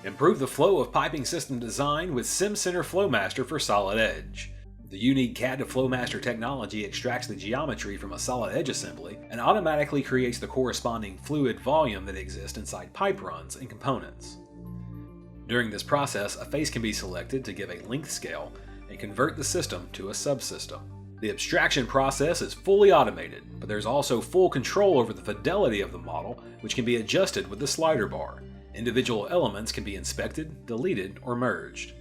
Improve the flow of piping system design with Simcenter Flomaster for Solid Edge. The unique CAD to Flomaster technology extracts the geometry from a solid edge assembly and automatically creates the corresponding fluid volume that exists inside pipe runs and components. During this process, a face can be selected to give a length scale and convert the system to a subsystem. The abstraction process is fully automated, but there's also full control over the fidelity of the model, which can be adjusted with the slider bar. Individual elements can be inspected, deleted, or merged.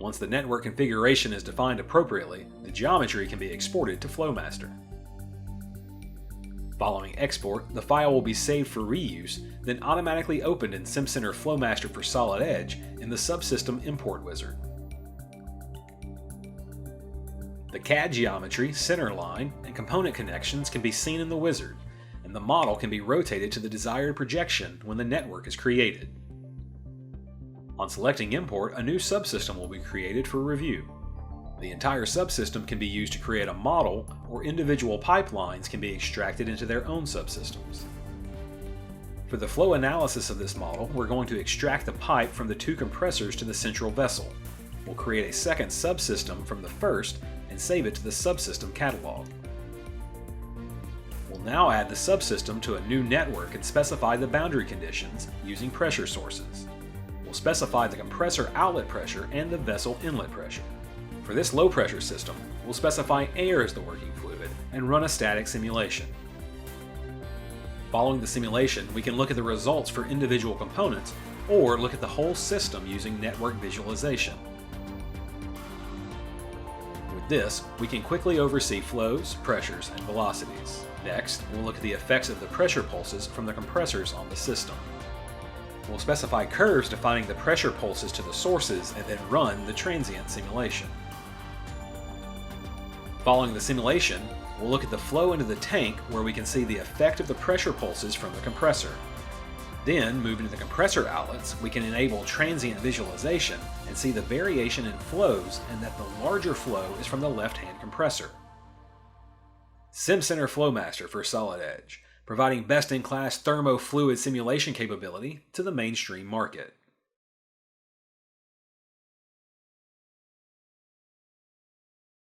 Once the network configuration is defined appropriately, the geometry can be exported to Flomaster. Following export, the file will be saved for reuse, then automatically opened in Simcenter Flomaster for Solid Edge in the Subsystem Import Wizard. The CAD geometry, center line, and component connections can be seen in the wizard, and the model can be rotated to the desired projection when the network is created. On selecting import, a new subsystem will be created for review. The entire subsystem can be used to create a model, or individual pipelines can be extracted into their own subsystems. For the flow analysis of this model, we're going to extract the pipe from the two compressors to the central vessel. We'll create a second subsystem from the first and save it to the subsystem catalog. We'll now add the subsystem to a new network and specify the boundary conditions using pressure sources. We'll specify the compressor outlet pressure and the vessel inlet pressure. For this low pressure system, we'll specify air as the working fluid and run a static simulation. Following the simulation, we can look at the results for individual components or look at the whole system using network visualization. With this, we can quickly oversee flows, pressures, and velocities. Next, we'll look at the effects of the pressure pulses from the compressors on the system. We'll specify curves defining the pressure pulses to the sources and then run the transient simulation. Following the simulation, we'll look at the flow into the tank where we can see the effect of the pressure pulses from the compressor. Then, moving to the compressor outlets, we can enable transient visualization and see the variation in flows and that the larger flow is from the left-hand compressor. Simcenter Flomaster for Solid Edge, providing best-in-class thermo-fluid simulation capability to the mainstream market.